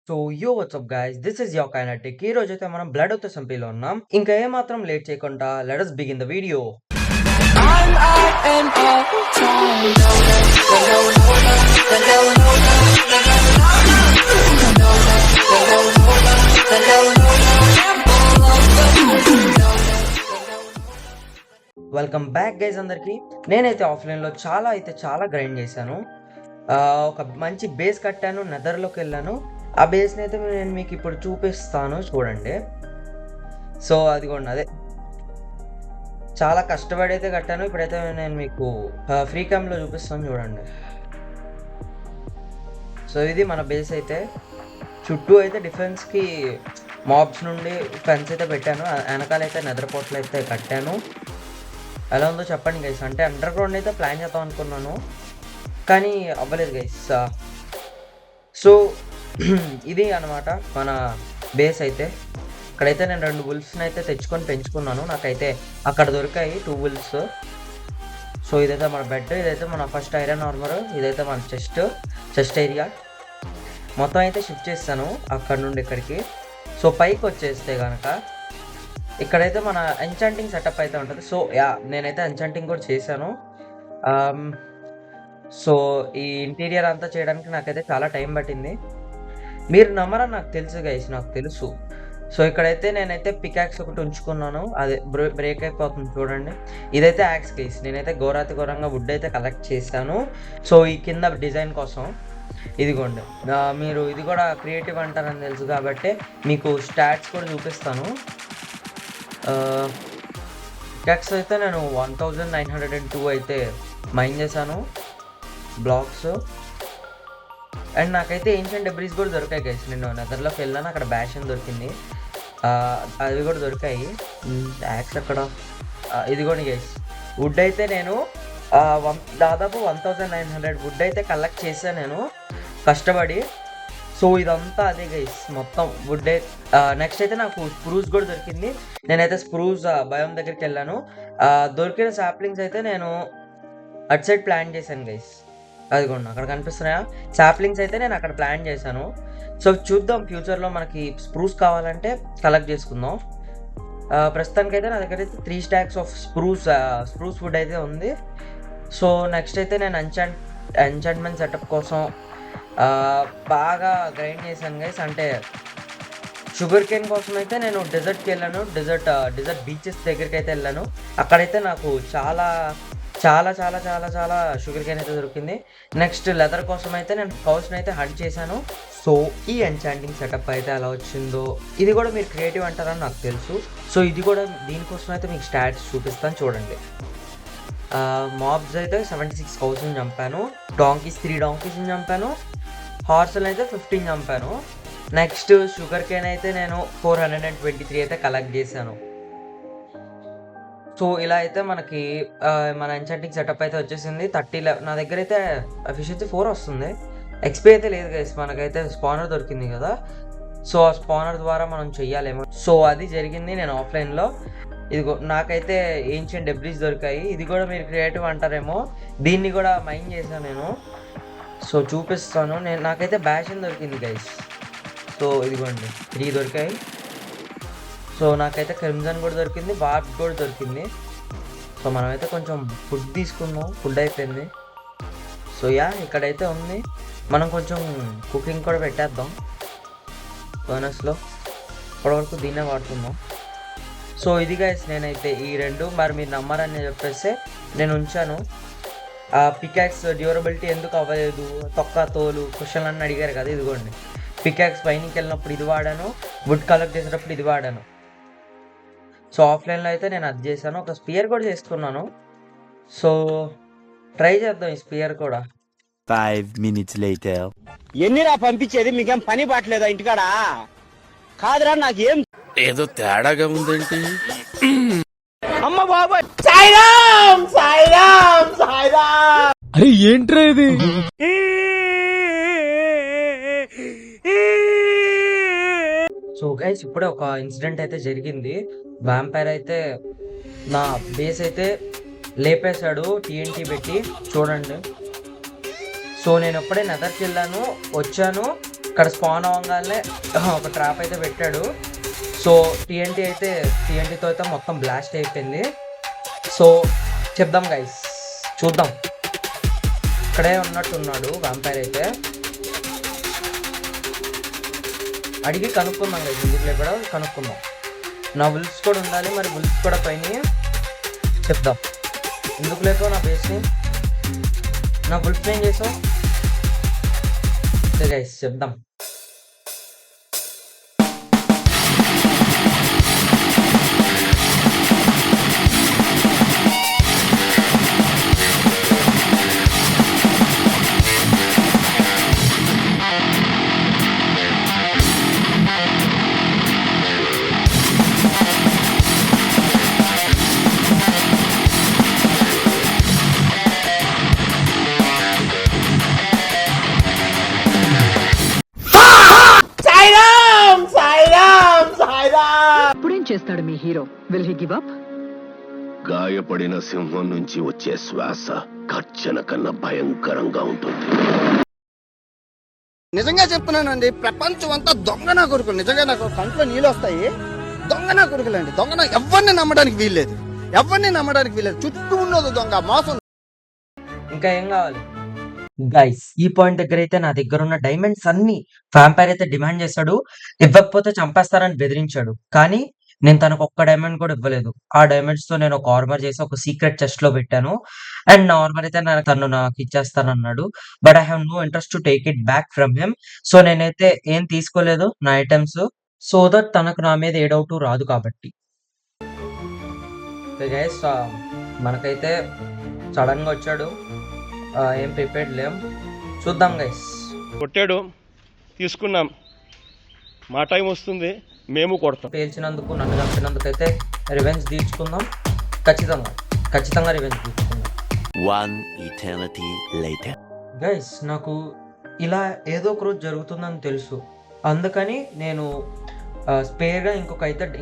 So యో WhatsApp guys, this is your kinetic. ఈ రోజైతే మనం బ్లడ్ ఆఫ్ ద సంపీలో ఉన్నాం. ఇంకా ఏమాత్రం లేట్ చేయకుండా let us begin the video. I'm up and all time. Welcome back guys అందరికి. నేనైతే ఆఫ్లైన్లో చాలా గ్రైండ్ చేశాను. ఒక మంచి బేస్ కట్టాను, నెదర్లోకి వెళ్ళాను. ఆ బేస్ని అయితే నేను మీకు ఇప్పుడు చూపిస్తాను, చూడండి. సో అదిగోండి, అదే చాలా కష్టపడి అయితే కట్టాను. ఇప్పుడైతే నేను మీకు ఫ్రీ క్యామ్లో చూపిస్తాను, చూడండి. సో ఇది మన బేస్ అయితే. చుట్టూ అయితే డిఫెన్స్కి మాబ్స్ నుండి ఫెన్స్ అయితే పెట్టాను. వెనకాలైతే నెదర్ పోర్టల్ అయితే కట్టాను. ఎలా ఉందో చెప్పండి గైస్. అంటే అండర్ గ్రౌండ్ అయితే ప్లాన్ చేద్దాం అనుకున్నాను, కానీ అవ్వలేదు గైస్. సో ఇది అనమాట మన బేస్ అయితే. ఇక్కడైతే నేను 2 బుల్స్ని అయితే తెచ్చుకొని పెంచుకున్నాను. నాకైతే అక్కడ దొరికాయి 2 బుల్స్. సో ఇదైతే మన బెడ్, ఇదైతే మన ఫస్ట్ ఐరన్ ఆర్మర్, ఇదైతే మన చెస్ట్ ఏరియా. మొత్తం అయితే షిఫ్ట్ చేస్తాను అక్కడ నుండి ఇక్కడికి. సో పైకి వచ్చేస్తే కనుక ఇక్కడైతే మన ఎన్చాంటింగ్ సెటప్ అయితే ఉంటుంది. సో నేనైతే ఎన్చాంటింగ్ కూడా చేశాను. సో ఈ ఇంటీరియర్ అంతా చేయడానికి నాకైతే చాలా టైం పట్టింది. మీరు నమ్మరని నాకు తెలుసు గైస్, నాకు తెలుసు. సో ఇక్కడైతే నేనైతే పికాక్స్ ఒకటి ఉంచుకున్నాను, అదే బ్రేక్ అయిపోతుంది చూడండి. ఇదైతే యాక్స్ గైస్. నేనైతే ఘోరంగా వుడ్ అయితే కలెక్ట్ చేశాను. సో ఈ కింద డిజైన్ కోసం ఇదిగోండి. మీరు ఇది కూడా క్రియేటివ్ అంటారని తెలుసు కాబట్టి మీకు స్టాట్స్ కూడా చూపిస్తాను. పికాక్స్ అయితే నేను 1902 అయితే మైన్ చేశాను బ్లాక్స్. అండ్ నాకైతే ఏన్షియంట్ డెబ్రీస్ కూడా దొరికాయి గైస్. నేను నెదర్లోకి వెళ్ళాను, అక్కడ బ్యాషన్ దొరికింది, అవి కూడా దొరికాయి. యాక్స్ అక్కడ ఇదిగోండి గైస్. వుడ్ అయితే నేను దాదాపు 1900 వుడ్ అయితే కలెక్ట్ చేశాను నేను కష్టపడి. సో ఇదంతా అదే గైస్, మొత్తం వుడ్. నెక్స్ట్ అయితే నాకు స్ప్రూస్ కూడా దొరికింది. నేనైతే స్ప్రూస్ బయం దగ్గరికి వెళ్ళాను. దొరికిన సాప్లింగ్స్ అయితే నేను అటు సైడ్ ప్లాన్ చేశాను గైస్. అదిగోండి అక్కడ కనిపిస్తున్నాయా సాప్లింగ్స్ అయితే నేను అక్కడ ప్లాన్ చేశాను. సో చూద్దాం, ఫ్యూచర్లో మనకి స్ప్రూస్ కావాలంటే కలెక్ట్ చేసుకుందాం. ప్రస్తుతానికైతే నా దగ్గర అయితే 3 స్టాక్స్ ఆఫ్ స్ప్రూస్ వుడ్ అయితే ఉంది. సో నెక్స్ట్ అయితే నేను ఎంచాంట్మెంట్ సెటప్ కోసం బాగా గ్రైండ్ చేశాను గైస్. అంటే షుగర్ కేన్ కోసం అయితే నేను డెజర్ట్కి వెళ్ళాను, డెజర్ట్ బీచెస్ దగ్గరికి అయితే వెళ్ళాను. అక్కడైతే నాకు చాలా షుగర్ కేన్ అయితే దొరికింది. నెక్స్ట్ లెదర్ కోసం అయితే నేను కౌస్ని అయితే హంట్ చేశాను. సో ఈ ఎన్చాంటింగ్ సెటప్ అయితే ఎలా వచ్చిందో, ఇది కూడా మీరు క్రియేటివ్ అంటారని నాకు తెలుసు. సో ఇది కూడా దీనికోసం అయితే మీకు స్టాట్స్ చూపిస్తాను, చూడండి. మాబ్స్ అయితే 76 కౌస్ని చంపాను, 3 డాంకీస్ని చంపాను, హార్స్ని అయితే 15 చంపాను. నెక్స్ట్ షుగర్ కేన్ అయితే నేను 423 అయితే కలెక్ట్ చేశాను. సో ఇలా అయితే మనకి మన ఎన్చాంటింగ్ సెటప్ అయితే వచ్చేసింది. 30 నా దగ్గర అయితే ఎఫిషియన్సీ 4 వస్తుంది. ఎక్స్పీ అయితే లేదు గైస్, మనకైతే స్పానర్ దొరికింది కదా. సో ఆ స్పానర్ ద్వారా మనం చెయ్యాలేమో. సో అది జరిగింది నేను ఆఫ్లైన్లో. ఇదిగో నాకైతే ఏన్షియంట్ డెబ్రీస్ దొరికాయి. ఇది కూడా మీరు క్రియేటివ్ అంటారేమో. దీన్ని కూడా మైన్ చేశాను నేను. సో చూపిస్తాను. నాకైతే బ్యాషన్ దొరికింది గైస్. సో ఇదిగోండి 3 దొరికాయి. సో నాకైతే క్రిమ్జన్ కూడా దొరికింది, వార్ప్ కూడా దొరికింది. సో మనమైతే కొంచెం ఫుడ్ తీసుకుందాం, ఫుడ్ అయిపోయింది. సో ఇక్కడైతే ఉంది. మనం కొంచెం కుకింగ్ కూడా పెట్టేద్దాం బోనస్లో. ఇప్పటివరకు దీన్నే వాడుతున్నాం. సో ఇది గైస్, నేనైతే ఈ 2 మరి మీరు నమ్మరని చెప్పేసి నేను ఉంచాను. పికాక్స్ డ్యూరబిలిటీ ఎందుకు అవ్వలేదు, తోలు క్వశ్చన్లు అన్నీ అడిగారు కదా. ఇదిగోండి పికాక్స్ పైనకి వెళ్ళినప్పుడు ఇది వాడాను, వుడ్ కలెక్ట్ చేసేటప్పుడు ఇది వాడాను. సో ఆఫ్లైన్లో అయితే నేను అది చేశాను. ఒక స్పియర్ కూడా చేసుకున్నాను. సో ట్రై చేద్దాం ఈ స్పియర్ కూడా. 5 minutes later. ఎన్నిరా పంపించేది, మీకేం పని పాటలేదా ఇంటికాడ? కాదురా, నాకేం ఏదో తేడాగా ఉందేంటి? అమ్మ బాబాయ్, సాయిరామ్ సాయిరామ్ సాయిరామ్. అరే ఏంట్రా ఇది? సో గైస్ ఇప్పుడే ఒక ఇన్సిడెంట్ అయితే జరిగింది. వ్యాంపైర్ అయితే నా బేస్ అయితే లేపేశాడు TNT పెట్టి, చూడండి. సో నేను ఎప్పుడే నెదర్కి వెళ్ళాను, వచ్చాను, ఇక్కడ స్పాన్ అవ్వగానే ఒక ట్రాప్ అయితే పెట్టాడు. సో టీఎన్టీతో అయితే మొత్తం బ్లాస్ట్ అయిపోయింది. సో చెప్దాం గైస్, చూద్దాం. ఇక్కడే ఉన్నట్టున్నాడు వ్యాంపైర్ అయితే. అడిగి కనుక్కుందాం గైస్, ఎందుకులే కూడా కనుక్కుందాం. నా బుల్స్ కూడా ఉండాలి, మరి బుల్స్ కూడా పైన చెప్దాం. ఎందుకు లేకో నా బేస్ని, నా బుల్స్ ఏం చేసావు గైస్ చెప్దాం. ఇప్పుడేం చేస్తాడు మీ hero? Will he give up? గాయపడిన సింహం నుంచి వచ్చే శ్వాస గర్జన కన్నా భయంకరంగా ఉంటుంది. నిజంగా చెప్తున్నానండి, ప్రపంచం అంతా దొంగ నా కొడుకులు. నిజంగా నాకు కంట్లో నీళ్ళు వస్తాయి. దొంగ నా కొడుకులండి, ఎవరిని నమ్మడానికి వీల్లేదు, చుట్టూ ఉన్నది దొంగ మోసం. ఇంకా ఏం కావాలి గైస్? ఈ పాయింట్ దగ్గర అయితే నా దగ్గర ఉన్న డైమండ్స్ అన్ని వ్యాంపైర్ అయితే డిమాండ్ చేశాడు. ఇవ్వకపోతే చంపేస్తారని బెదిరించాడు. కానీ నేను తనకు ఒక్క డైమండ్ కూడా ఇవ్వలేదు. ఆ డైమండ్స్ తో నేను ఒక ఆర్మర్ చేసి ఒక సీక్రెట్ చెస్ట్ లో పెట్టాను. అండ్ నా ఆర్మర్ అయితే తను నాకు ఇచ్చేస్తానన్నాడు. But I have no interest to take it back from him. So నేనైతే ఏం తీసుకోలేదు నా ఐటమ్స్, సో దట్ తనకు నా మీద ఏ డౌట్ రాదు కాబట్టి. గైస్ మనకైతే సడన్ గా వచ్చాడు, ఏం ప్రిపేర్డ్ లేం. చూద్దాం గైస్. కొట్టాడు, తీసుకున్నాం. మా టైం వస్తుంది, మేము కొడతాం. పేల్చినందుకు, నన్ను చంపినందుకు అయితే రివెంజ్ తీర్చుకుందాం. ఖచ్చితంగా రివెంజ్ తీర్చుకుందాం. One eternity later. గైస్ నాకు ఇలా ఏదో ఒక రోజు జరుగుతుందని తెలుసు. అందుకని నేను స్పేర్గా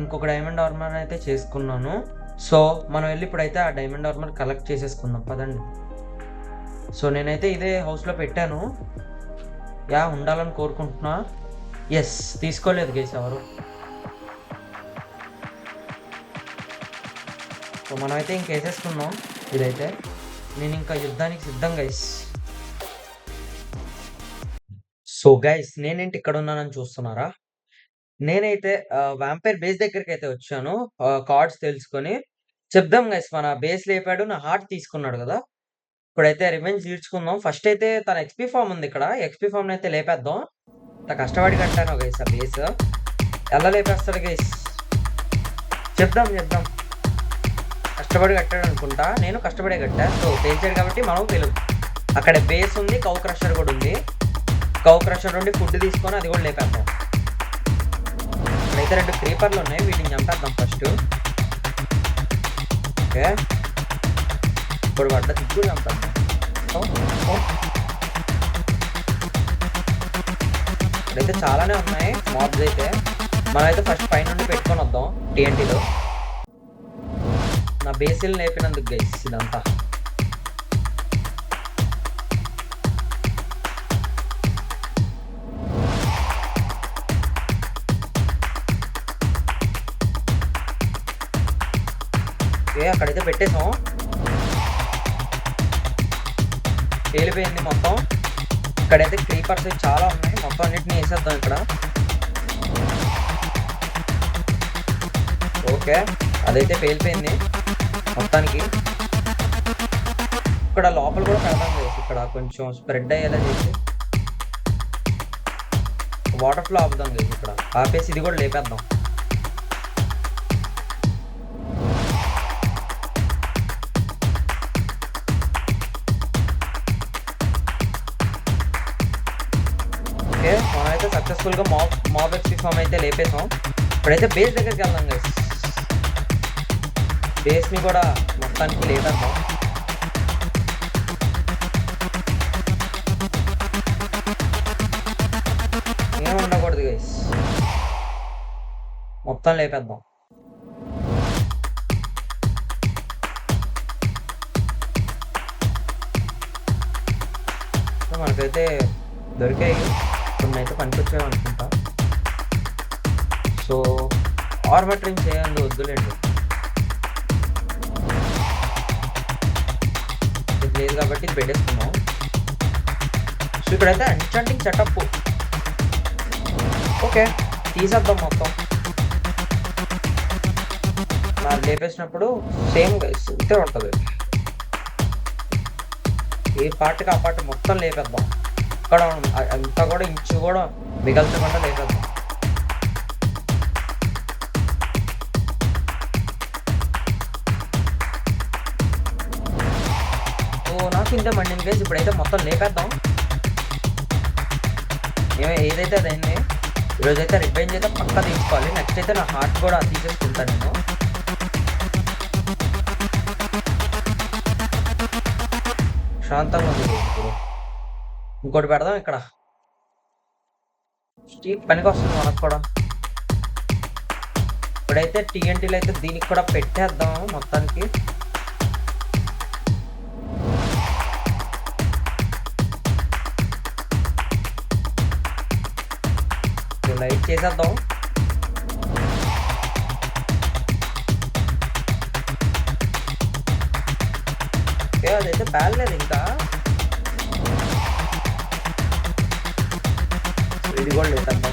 ఇంకొక డైమండ్ ఆర్మర్ అయితే చేసుకున్నాను. సో మనం వెళ్ళి ఇప్పుడైతే ఆ డైమండ్ ఆర్మర్ కలెక్ట్ చేసేసుకుందాం పదండి. సో నేనైతే ఇదే హౌస్లో పెట్టాను, ఉండాలని కోరుకుంటున్నా. ఎస్, తీసుకోలేదు గైస్ ఎవరు. సో మనమైతే ఇంకేసేసుకున్నాం. ఇదైతే నేను ఇంకా యుద్ధానికి సిద్ధం గైస్. సో గైస్ నేనేంటి ఇక్కడ ఉన్నానని చూస్తున్నారా? నేనైతే వ్యాంపైర్ బేస్ దగ్గరికి అయితే వచ్చాను, కార్డ్స్ తెలుసుకొని. చెప్దాం గైస్, మన బేస్ లేపాడు, నా హార్ట్ తీసుకున్నాడు కదా. ఇప్పుడైతే రివెంజ్ తీర్చుకుందాం. ఫస్ట్ అయితే తన ఎక్స్పీ ఫామ్ ఉంది ఇక్కడ, ఎక్స్పీ ఫామ్ అయితే లేపేద్దాం. ఇంత కష్టపడి కట్టాను గైస్ ఆ బేస్. ఎలా లేపేస్తాడు గైస్? చెప్దాం. కష్టపడి కట్టాడు అనుకుంటా, నేను కష్టపడే కట్టా. సో పేల్చాడు కాబట్టి మనం తెలుగు. అక్కడ బేస్ ఉంది, కౌ క్రషర్ కూడా ఉంది. కౌ క్రషర్ నుండి ఫుడ్ తీసుకొని అది కూడా లేపేద్దాం. ఇక్కడైతే 2 క్రీపర్లు ఉన్నాయి, వీటిని చంపేద్దాం ఫస్ట్. ఓకే, ఇప్పుడు పడ్డ తిప్పుడు చంపేద్దాం. ఇక్కడైతే చాలానే ఉన్నాయి మాబ్స్ అయితే. మనమైతే ఫస్ట్ పై నుండి పెట్టుకొని వద్దాం టీఎన్టీలో. నా బేసిల్ లేపినందుకు గైస్ ఇదంతా. అక్కడైతే పెట్టేసాం, పేలిపోయింది మొత్తం. ఇక్కడైతే క్రీపర్స్ చాలా ఉన్నాయి, మొత్తం అన్నిటిని వేసేద్దాం ఇక్కడ. ఓకే, అదైతే పేలిపోయింది మొత్తానికి. ఇక్కడ లోపల కూడా పెడదాం చేసి, ఇక్కడ కొంచెం స్ప్రెడ్ అయ్యేలా చేసి వాటర్ ఫ్లో ఆపుదాం చేసి. ఇక్కడ ఆపేసి ఇది కూడా లేపేద్దాం. ఓకే, మనమైతే సక్సెస్ఫుల్గా మాబ్ ఎక్స్పీ ఫామ్ అయితే లేపేసాం. ఇప్పుడైతే బేస్ దగ్గరికి వెళ్దాం గైస్. బేస్ని కూడా మొత్తానికి లేపేద్దాం. ఏం ఉండకూడదు గైస్, మొత్తం లేపేద్దాం. మనకైతే దొరికాయి కొన్నైతే పనికొచ్చేవనుకుంటా. సో ఆర్మర్ ట్రిమ్ చేయండి, వద్దులేండి. ఇది లేదు కాబట్టి ఇది పెట్టేసుకున్నాం. సో ఇక్కడైతే ఎన్చాంటింగ్ సెటప్ ఓకే తీసేద్దాం మొత్తం. నాకు లేపేసినప్పుడు సేమ్ ఇంతే ఉంటుంది. ఏ పార్ట్కి ఆ పార్ట్ మొత్తం లేపేద్దాం. ఇక్కడ అంతా కూడా ఇంచు కూడా మిగల్చకుండా లేపేద్దాం. సో నాకు ఇంతే మండింది గైస్. ఇప్పుడైతే మొత్తం లేపేద్దాం. ఏదైతే అదైంది. ఈరోజైతే రివెంజ్ అయితే పక్కా తీసుకోవాలి. నెక్స్ట్ అయితే నా హార్ట్ కూడా తీసేసుకుంటాను నేను. శాంతంగా ఉంది ఇప్పుడు. ఇంకోటి పెడదాం ఇక్కడ. స్టీక్ పనికి వస్తుంది మనకు కూడా. ఇప్పుడైతే టీఎన్టీలు అయితే దీనికి కూడా పెట్టేద్దాం మొత్తానికి. లైట్ చేసేద్దాం. అదైతే పేలలేదు ఇంకా. ఇది కూడా లేదండి.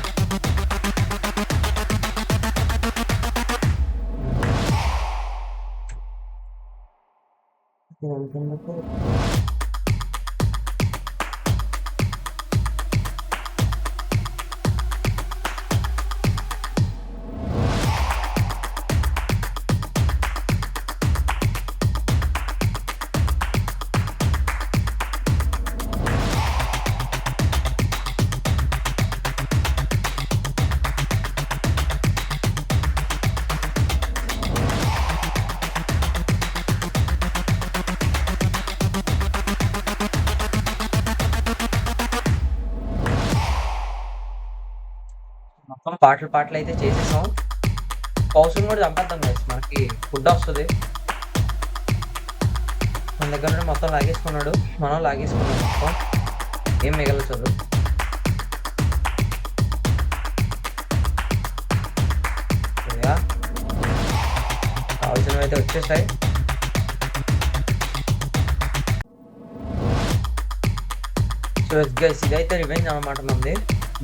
మొత్తం పాటలు అయితే చేసేసాం. పౌసుని కూడా చంపేద్దాం గైస్. మనకి ఫుడ్ వస్తుంది. మన దగ్గర నుండి మొత్తం లాగేసుకున్నాడు, మనం లాగేసుకున్నాం. మొత్తం ఏం మిగలచదు. కావాల్సినవి అయితే వచ్చేసాయి. సో గైస్ ఇదైతే రివెంజ్ అనమాట. మంది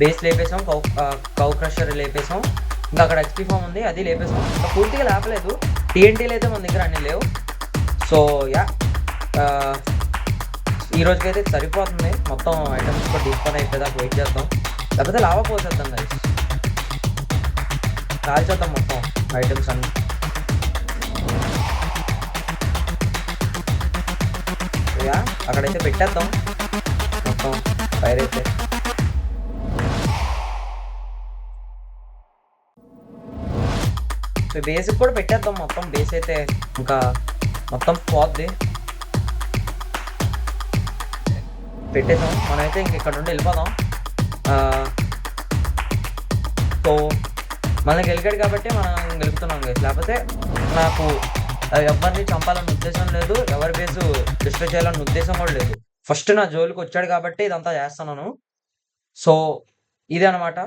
బేస్ లేపేసాం, కౌ క్రషర్ లేపేసాం. ఇంకా అక్కడ ఎక్స్పీ ఫామ్ ఉంది, అది లేపేసాం. ఇంకా పూర్తిగా లేపలేదు. టీఎన్టీలు అయితే మన దగ్గర అన్ని లేవు. సో యా ఈ రోజుకైతే సరిపోతుంది. మొత్తం ఐటమ్స్ కూడా డిస్పాన్ అయిపోయేదాకా వెయిట్ చేద్దాం. లేకపోతే లావా పోసేద్దాం గైస్. కాల్చేద్దాం మొత్తం ఐటమ్స్ అన్ని. యా అక్కడైతే పెట్టేద్దాం మొత్తం ఫైర్ అయితే. సో బేస్కి కూడా పెట్టేద్దాం మొత్తం. బేస్ అయితే ఇంకా మొత్తం పోద్ది. పెట్టేద్దాం. మనమైతే ఇంక ఇక్కడ నుండి వెళ్ళిపోదాం. సో మనం గెలికాడు కాబట్టి మనం గెలుపుతున్నాం గైస్. లేకపోతే నాకు ఎవరిని చంపాలన్న ఉద్దేశం లేదు, ఎవరి బేసు డిస్ట్రాయ్ చేయాలన్న ఉద్దేశం కూడా లేదు. ఫస్ట్ నా జోలికి వచ్చాడు కాబట్టి ఇదంతా చేస్తున్నాను. సో ఇదే అనమాట.